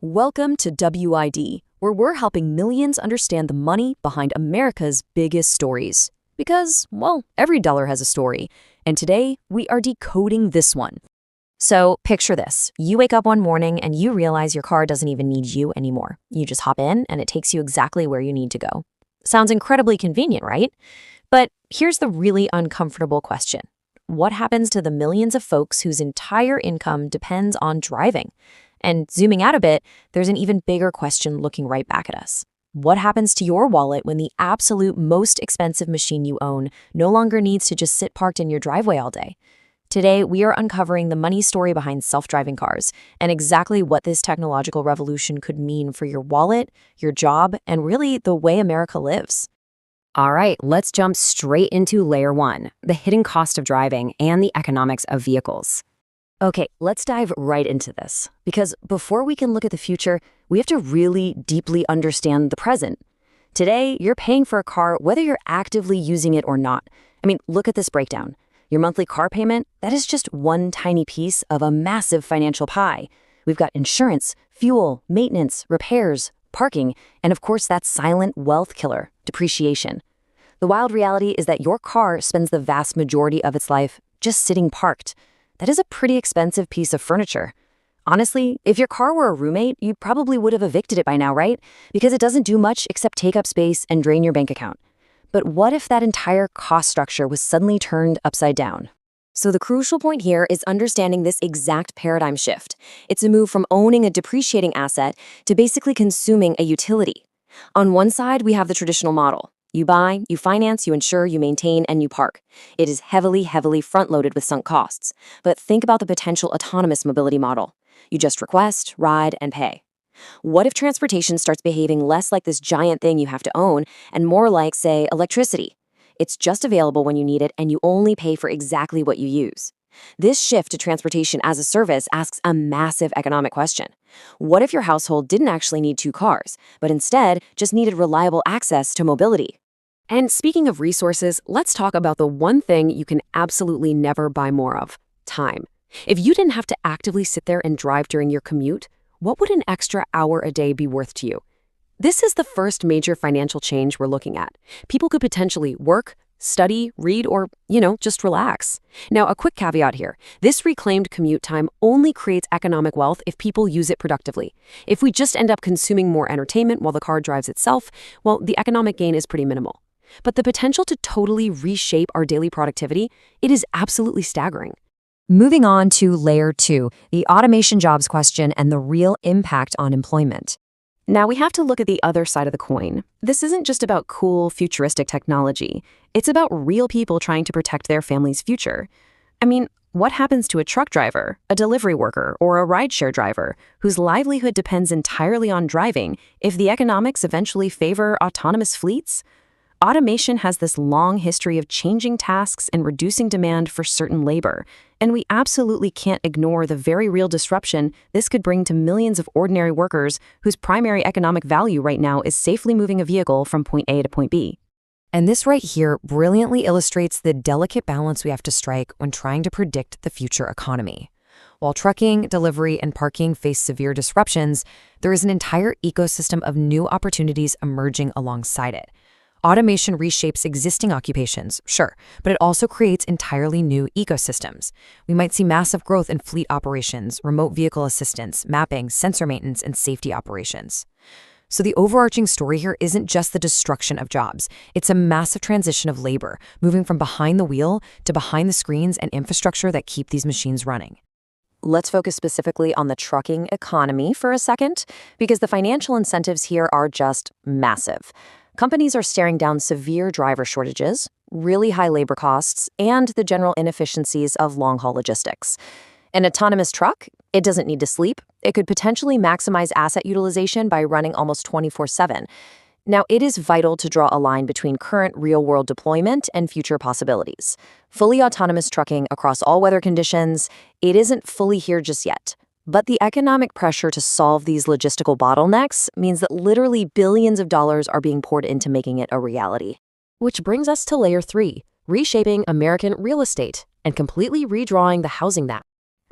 Welcome to WID, where we're helping millions understand the money behind America's biggest stories. Because, well, every dollar has a story. And today, we are decoding this one. So picture this. You wake up one morning and you realize your car doesn't even need you anymore. You just hop in and it takes you exactly where you need to go. Sounds incredibly convenient, right? But here's the really uncomfortable question. What happens to the millions of folks whose entire income depends on driving? And zooming out a bit, there's an even bigger question looking right back at us. What happens to your wallet when the absolute most expensive machine you own no longer needs to just sit parked in your driveway all day? Today, we are uncovering the money story behind self-driving cars and exactly what this technological revolution could mean for your wallet, your job, and really the way America lives. All right, let's jump straight into layer one, the hidden cost of driving and the economics of vehicles. Okay, let's dive right into this, because before we can look at the future, we have to really deeply understand the present. Today, you're paying for a car whether you're actively using it or not. I mean, look at this breakdown. Your monthly car payment, that is just one tiny piece of a massive financial pie. We've got insurance, fuel, maintenance, repairs, parking, and of course that silent wealth killer, depreciation. The wild reality is that your car spends the vast majority of its life just sitting parked. That is a pretty expensive piece of furniture. Honestly, if your car were a roommate, you probably would have evicted it by now, right? Because it doesn't do much except take up space and drain your bank account. But what if that entire cost structure was suddenly turned upside down? So the crucial point here is understanding this exact paradigm shift. It's a move from owning a depreciating asset to basically consuming a utility. On one side, we have the traditional model. You buy, you finance, you insure, you maintain, and you park. It is heavily front-loaded with sunk costs. But think about the potential autonomous mobility model. You just request, ride, and pay. What if transportation starts behaving less like this giant thing you have to own and more like, say, electricity? It's just available when you need it and you only pay for exactly what you use. This shift to transportation as a service asks a massive economic question. What if your household didn't actually need two cars, but instead just needed reliable access to mobility? And speaking of resources, let's talk about the one thing you can absolutely never buy more of: time. If you didn't have to actively sit there and drive during your commute, what would an extra hour a day be worth to you? This is the first major financial change we're looking at. People could potentially work, study, read, or, just relax. Now, a quick caveat here. This reclaimed commute time only creates economic wealth if people use it productively. If we just end up consuming more entertainment while the car drives itself, well, the economic gain is pretty minimal. But the potential to totally reshape our daily productivity, it is absolutely staggering. Moving on to layer two, the automation jobs question and the real impact on employment. Now we have to look at the other side of the coin. This isn't just about cool, futuristic technology. It's about real people trying to protect their family's future. I mean, what happens to a truck driver, a delivery worker, or a rideshare driver whose livelihood depends entirely on driving if the economics eventually favor autonomous fleets? Automation has this long history of changing tasks and reducing demand for certain labor, and we absolutely can't ignore the very real disruption this could bring to millions of ordinary workers whose primary economic value right now is safely moving a vehicle from point A to point B. And this right here brilliantly illustrates the delicate balance we have to strike when trying to predict the future economy. While trucking, delivery, and parking face severe disruptions, there is an entire ecosystem of new opportunities emerging alongside it. Automation reshapes existing occupations, sure, but it also creates entirely new ecosystems. We might see massive growth in fleet operations, remote vehicle assistance, mapping, sensor maintenance, and safety operations. So the overarching story here isn't just the destruction of jobs. It's a massive transition of labor, moving from behind the wheel to behind the screens and infrastructure that keep these machines running. Let's focus specifically on the trucking economy for a second, because the financial incentives here are just massive. Companies are staring down severe driver shortages, really high labor costs, and the general inefficiencies of long-haul logistics. An autonomous truck, it doesn't need to sleep. It could potentially maximize asset utilization by running almost 24/7. Now, it is vital to draw a line between current real-world deployment and future possibilities. Fully autonomous trucking across all weather conditions, it isn't fully here just yet. But the economic pressure to solve these logistical bottlenecks means that literally billions of dollars are being poured into making it a reality. Which brings us to layer three, reshaping American real estate and completely redrawing the housing map.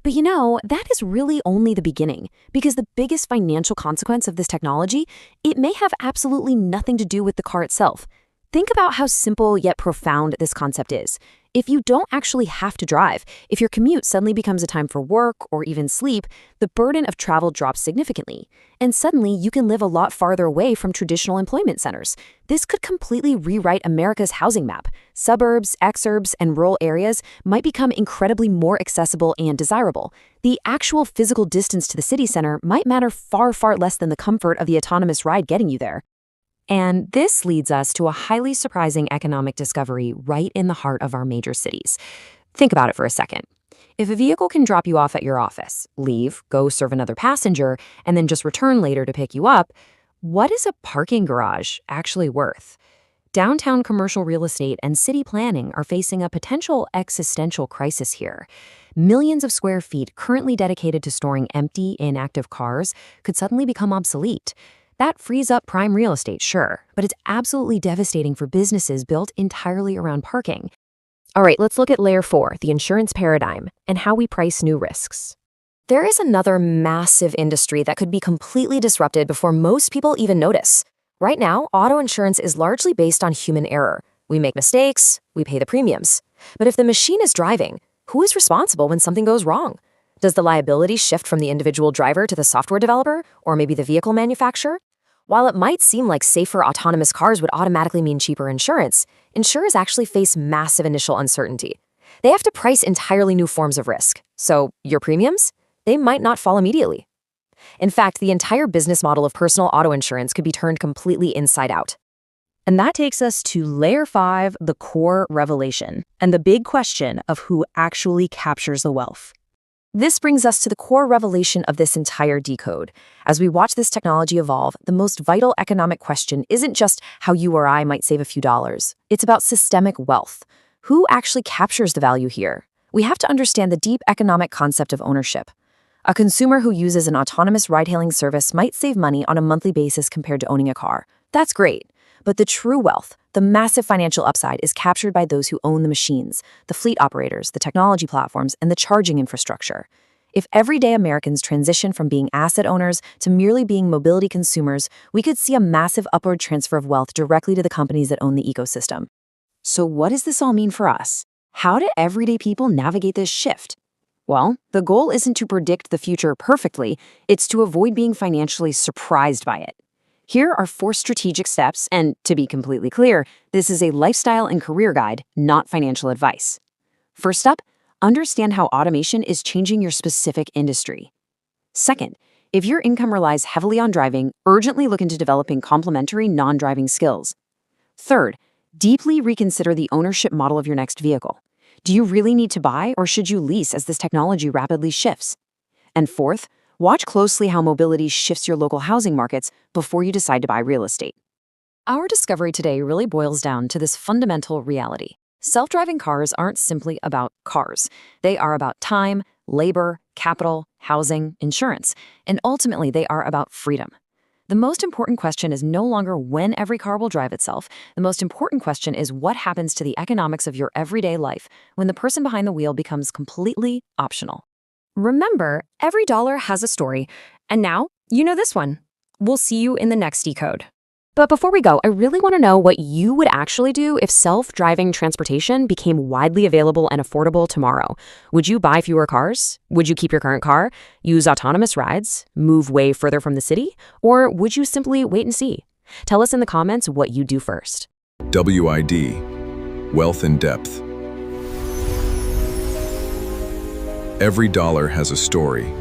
But that is really only the beginning, because the biggest financial consequence of this technology, it may have absolutely nothing to do with the car itself. Think about how simple yet profound this concept is. If you don't actually have to drive, if your commute suddenly becomes a time for work or even sleep, the burden of travel drops significantly. And suddenly, you can live a lot farther away from traditional employment centers. This could completely rewrite America's housing map. Suburbs, exurbs, and rural areas might become incredibly more accessible and desirable. The actual physical distance to the city center might matter far, far less than the comfort of the autonomous ride getting you there. And this leads us to a highly surprising economic discovery right in the heart of our major cities. Think about it for a second. If a vehicle can drop you off at your office, leave, go serve another passenger, and then just return later to pick you up, what is a parking garage actually worth? Downtown commercial real estate and city planning are facing a potential existential crisis here. Millions of square feet currently dedicated to storing empty, inactive cars could suddenly become obsolete. That frees up prime real estate, sure, but it's absolutely devastating for businesses built entirely around parking. All right, let's look at layer 4, the insurance paradigm, and how we price new risks. There is another massive industry that could be completely disrupted before most people even notice. Right now, auto insurance is largely based on human error. We make mistakes, we pay the premiums. But if the machine is driving, who is responsible when something goes wrong? Does the liability shift from the individual driver to the software developer, or maybe the vehicle manufacturer? While it might seem like safer autonomous cars would automatically mean cheaper insurance, insurers actually face massive initial uncertainty. They have to price entirely new forms of risk. So, your premiums? They might not fall immediately. In fact, the entire business model of personal auto insurance could be turned completely inside out. And that takes us to layer 5, the core revelation, and the big question of who actually captures the wealth. This brings us to the core revelation of this entire decode. As we watch this technology evolve, the most vital economic question isn't just how you or I might save a few dollars. It's about systemic wealth. Who actually captures the value here? We have to understand the deep economic concept of ownership. A consumer who uses an autonomous ride-hailing service might save money on a monthly basis compared to owning a car. That's great. But the true wealth, the massive financial upside, is captured by those who own the machines, the fleet operators, the technology platforms, and the charging infrastructure. If everyday Americans transition from being asset owners to merely being mobility consumers, we could see a massive upward transfer of wealth directly to the companies that own the ecosystem. So what does this all mean for us? How do everyday people navigate this shift? Well, the goal isn't to predict the future perfectly, it's to avoid being financially surprised by it. Here are 4 strategic steps, and to be completely clear, this is a lifestyle and career guide, not financial advice. First up, understand how automation is changing your specific industry. Second, if your income relies heavily on driving, urgently look into developing complementary non-driving skills. Third, deeply reconsider the ownership model of your next vehicle. Do you really need to buy, or should you lease as this technology rapidly shifts? And fourth, watch closely how mobility shifts your local housing markets before you decide to buy real estate. Our discovery today really boils down to this fundamental reality. Self-driving cars aren't simply about cars. They are about time, labor, capital, housing, insurance, and ultimately they are about freedom. The most important question is no longer when every car will drive itself. The most important question is what happens to the economics of your everyday life when the person behind the wheel becomes completely optional. Remember, every dollar has a story. And now, you know this one. We'll see you in the next decode. But before we go, I really want to know what you would actually do if self-driving transportation became widely available and affordable tomorrow. Would you buy fewer cars? Would you keep your current car? Use autonomous rides? Move way further from the city? Or would you simply wait and see? Tell us in the comments what you do first. WID, Wealth in Depth. Every dollar has a story.